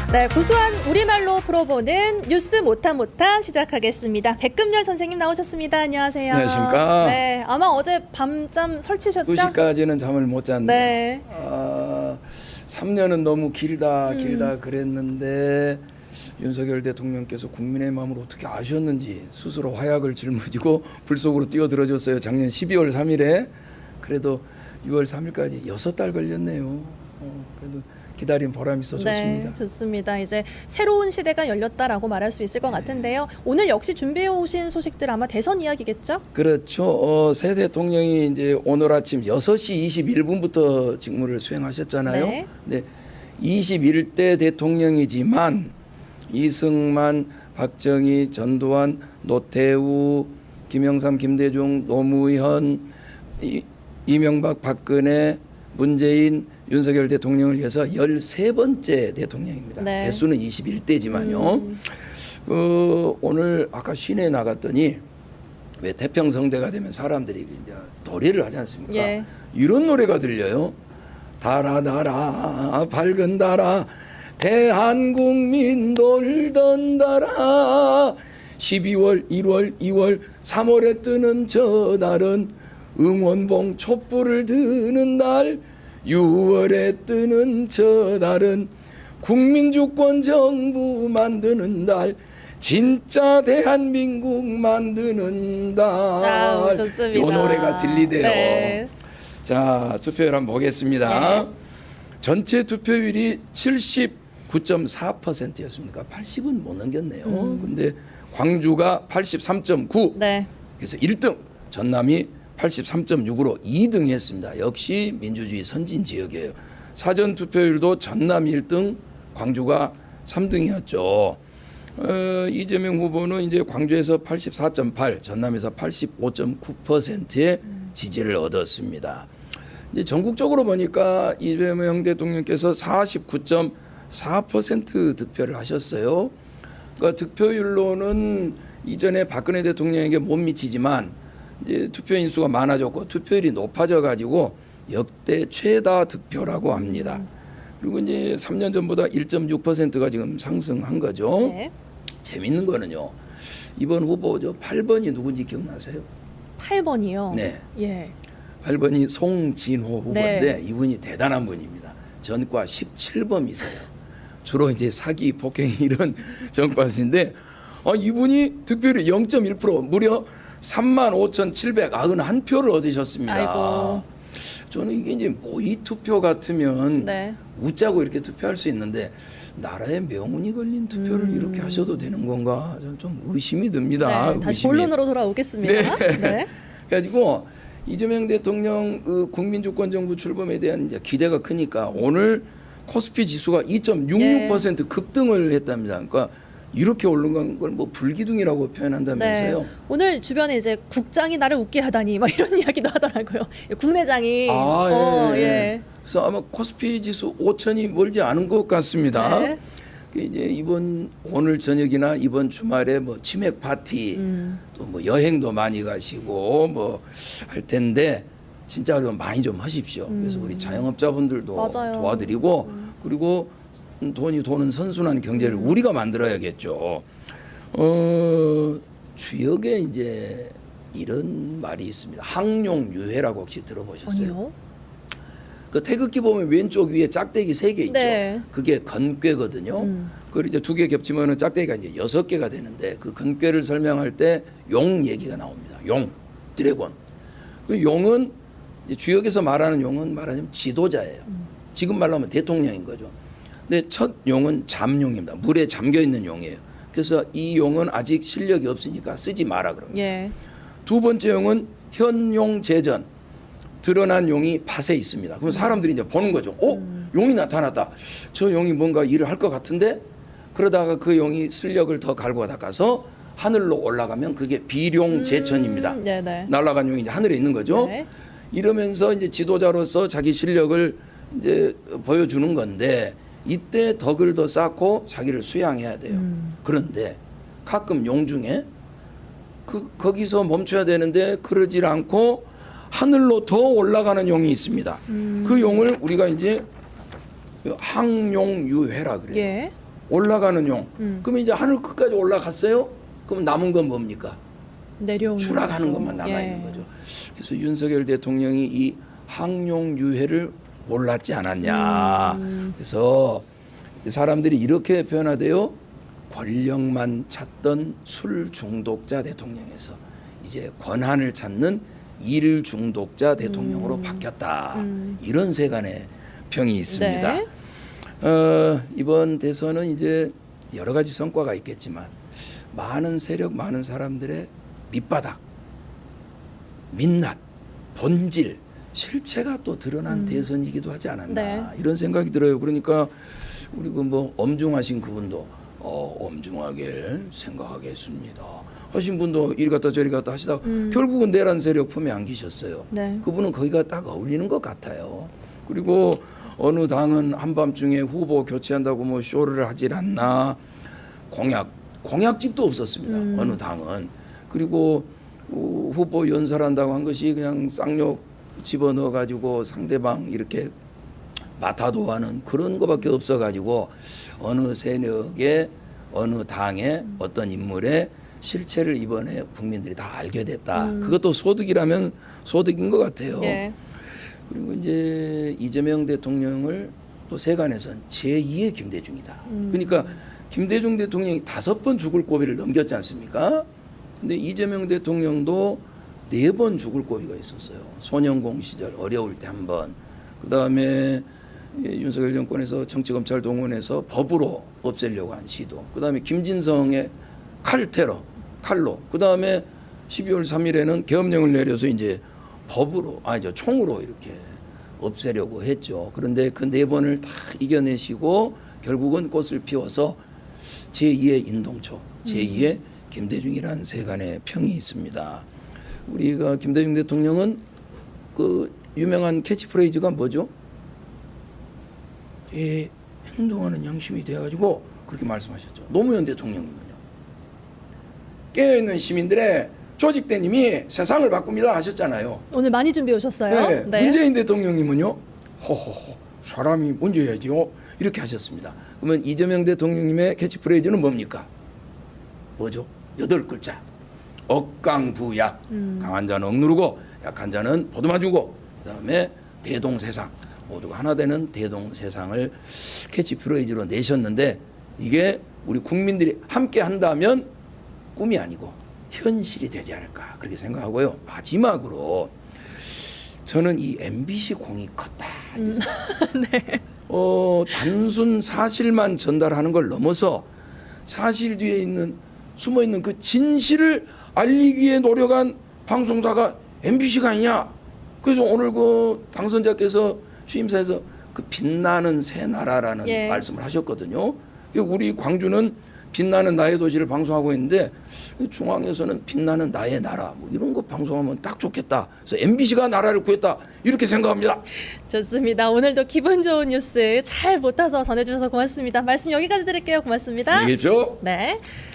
네, 구수한 우리말로 풀어보는 뉴스 못하 시작하겠습니다. 백금열 선생님 나오셨습니다. 안녕하세요. 안녕하십니까. 네, 아마 어제 밤잠 설치셨죠? 2시까지는 잠을 못 잤네요. 네. 3년은 너무 길다 그랬는데 윤석열 대통령께서 국민의 마음을 어떻게 아셨는지 스스로 화약을 짊어지고 불 속으로 뛰어들어줬어요. 작년 12월 3일에. 그래도 6월 3일까지 6달 걸렸네요. 그래도 기다린 보람이 있어 좋습니다. 네, 좋습니다. 이제 새로운 시대가 열렸다라고 말할 수 있을 것 같은데요. 오늘 역시 준비해 오신 소식들 아마 대선 이야기겠죠? 그렇죠. 새 대통령이 이제 오늘 아침 6시 21분부터 직무를 수행하셨잖아요. 네. 네. 21대 대통령이지만 이승만, 박정희, 전두환, 노태우, 김영삼, 김대중, 노무현, 이명박, 박근혜, 문재인, 윤석열 대통령을 위해서 13번째 대통령입니다. 네. 대수는 21대지만요. 오늘 아까 시내에 나갔더니 왜 태평성대가 되면 사람들이 이제 노래를 하지 않습니까? 예. 이런 노래가 들려요. 달아 밝은 달아 대한국민 돌던 달아 12월 1월 2월 3월에 뜨는 저 달은 응원봉 촛불을 드는 날 6월에 뜨는 저 달은 국민주권 정부 만드는 달 진짜 대한민국 만드는 달. 좋습니다. 이 노래가 들리대요. 네. 자, 투표율 한번 보겠습니다. 네. 전체 투표율이 79.4%였습니까? 80은 못 넘겼네요. 근데 광주가 83.9. 네. 그래서 1등, 전남이 83.6으로 2등 했습니다. 역시 민주주의 선진 지역이에요. 사전 투표율도 전남이 1등, 광주가 3등이었죠. 이재명 후보는 이제 광주에서 84.8, 전남에서 85.9%의 지지를 얻었습니다. 이제 전국적으로 보니까 이재명 대통령께서 49.4% 득표를 하셨어요. 그러니까 득표율로는 이전에 박근혜 대통령에게 못 미치지만 이제 투표 인수가 많아졌고 투표율이 높아져 가지고 역대 최다 득표라고 합니다. 그리고 이제 3년 전보다 1.6%가 지금 상승한 거죠. 네. 재밌는 거는요. 이번 후보 저 8번이 누군지 기억나세요? 8번이요. 네. 예. 8번이 송진호 후보인데 네. 이분이 대단한 분입니다. 전과 17범이세요. 주로 이제 사기, 폭행 이런 전과신데 이분이 득표율이 0.1% 무려 35,791표를 얻으셨습니다. 아이고. 저는 이게 이제 모의 투표 같으면 네. 웃자고 이렇게 투표할 수 있는데 나라의 명운이 걸린 투표를 이렇게 하셔도 되는 건가? 저는 좀 의심이 듭니다. 네, 다시 의심이. 본론으로 돌아오겠습니다. 네. 그래가지고 이재명 대통령 국민주권 정부 출범에 대한 이제 기대가 크니까 오늘 코스피 지수가 2.66% 급등을 했답니다. 그러니까 이렇게 오른 걸 뭐 불기둥이라고 표현한다면서요? 네. 오늘 주변에 이제 국장이 나를 웃게 하다니 막 이런 이야기도 하더라고요. 국내장이. 예. 그래서 아마 코스피 지수 5천이 멀지 않은 것 같습니다. 네. 이제 오늘 저녁이나 이번 주말에 뭐 치맥 파티 또 뭐 여행도 많이 가시고 뭐 할 텐데 진짜 좀 많이 좀 하십시오. 그래서 우리 자영업자분들도 맞아요. 도와드리고 그리고 돈이 도는 선순환 경제를 우리가 만들어야겠죠. 주역에 이제 이런 말이 있습니다. 항용유해라고 혹시 들어보셨어요? 아니요. 그 태극기 보면 왼쪽 위에 짝대기 3개 있죠. 네. 그게 건꾀거든요. 그걸 이제 2개 겹치면은 짝대기가 이제 6개가 되는데 그 건꾀를 설명할 때 용 얘기가 나옵니다. 용, 드래곤. 그 용은 이제 주역에서 말하는 용은 말하자면 지도자예요. 지금 말로 하면 대통령인 거죠. 근데 첫 용은 잠용입니다. 물에 잠겨 있는 용이에요. 그래서 이 용은 아직 실력이 없으니까 쓰지 마라 그럽니다. 예. 두 번째 용은 현용재전. 드러난 용이 밭에 있습니다. 그럼 사람들이 이제 보는 거죠. 용이 나타났다. 저 용이 뭔가 일을 할 것 같은데 그러다가 그 용이 슬력을 더 갈고 닦아서 하늘로 올라가면 그게 비룡제천입니다. 네네. 날아간 용이 이제 하늘에 있는 거죠. 네. 이러면서 이제 지도자로서 자기 실력을 이제 보여주는 건데 이때 덕을 더 쌓고 자기를 수양해야 돼요. 그런데 가끔 용 중에 거기서 멈춰야 되는데 그러질 않고 하늘로 더 올라가는 용이 있습니다. 그 용을 우리가 이제 항용유해라 그래요. 예. 올라가는 용. 그러면 이제 하늘 끝까지 올라갔어요? 그럼 남은 건 뭡니까? 내려오는 추락하는 거죠. 것만 남아 있는 예. 거죠. 그래서 윤석열 대통령이 이 항용 유해를 몰랐지 않았냐. 그래서 사람들이 이렇게 표현하대요. 권력만 찾던 술 중독자 대통령에서 이제 권한을 찾는 일 중독자 대통령으로 바뀌었다. 이런 세간의 평이 있습니다. 네. 이번 대선은 이제 여러 가지 성과가 있겠지만 많은 세력, 많은 사람들의 밑바닥, 민낯, 본질, 실체가 또 드러난 대선이기도 하지 않았나. 네. 이런 생각이 들어요. 그러니까 우리 그 뭐 엄중하신 그분도 엄중하게 생각하겠습니다 하신 분도 이리 갔다 저리 갔다 하시다가 결국은 내란 세력 품에 안기셨어요. 네. 그분은 거기가 딱 어울리는 것 같아요. 그리고 어느 당은 한밤중에 후보 교체한다고 뭐 쇼를 하질 않나. 공약집도 없었습니다. 어느 당은. 그리고 후보 연설한다고 한 것이 그냥 쌍욕 집어넣어 가지고 상대방 이렇게 마타도하는 그런 거밖에 없어가지고 어느 세력의 어느 당의 어떤 인물의 실체를 이번에 국민들이 다 알게 됐다. 그것도 소득이라면 소득인 것 같아요. 예. 그리고 이제 이재명 대통령을 또 세간에선 제2의 김대중이다. 그러니까 김대중 대통령이 5번 죽을 고비를 넘겼지 않습니까? 근데 이재명 대통령도 4번 죽을 고비가 있었어요. 소년공 시절 어려울 때 한 번. 그다음에 윤석열 정권에서 정치검찰 동원해서 법으로 없애려고 한 시도. 그다음에 김진성의 칼로. 그다음에 12월 3일에는 계엄령을 내려서 이제 총으로 이렇게 없애려고 했죠. 그런데 그 4번을 다 이겨내시고 결국은 꽃을 피워서 제2의 인동초, 제2의 김대중이라는 세간의 평이 있습니다. 우리가 김대중 대통령은 그 유명한 캐치프레이즈가 뭐죠? 행동하는 양심이 되어가지고 그렇게 말씀하셨죠. 노무현 대통령님은요. 깨어있는 시민들의 조직된 힘이 세상을 바꿉니다 하셨잖아요. 오늘 많이 준비해 오셨어요? 네. 문재인 대통령님은요. 허허허 사람이 먼저 해야지요. 이렇게 하셨습니다. 그러면 이재명 대통령님의 캐치프레이즈는 뭡니까? 뭐죠? 8글자. 억강부약. 강한 자는 억누르고 약한 자는 보듬어주고 그다음에 대동세상. 모두가 하나 되는 대동세상을 캐치프레이즈로 내셨는데 이게 우리 국민들이 함께 한다면 꿈이 아니고 현실이 되지 않을까 그렇게 생각하고요. 마지막으로 저는 이 MBC 공이 컸다. 네. 단순 사실만 전달하는 걸 넘어서 사실 뒤에 숨어 있는 그 진실을 알리기 위해 노력한 방송사가 MBC가 아니냐. 그래서 오늘 그 당선자께서 취임사에서 그 빛나는 새 나라라는 예. 말씀을 하셨거든요. 우리 광주는 빛나는 나의 도시를 방송하고 있는데 중앙에서는 빛나는 나의 나라 뭐 이런 거 방송하면 딱 좋겠다. 그래서 MBC가 나라를 구했다 이렇게 생각합니다. 좋습니다. 오늘도 기분 좋은 뉴스 잘 못타서 전해주셔서 고맙습니다. 말씀 여기까지 드릴게요. 고맙습니다. 안녕히 계십시오. 네.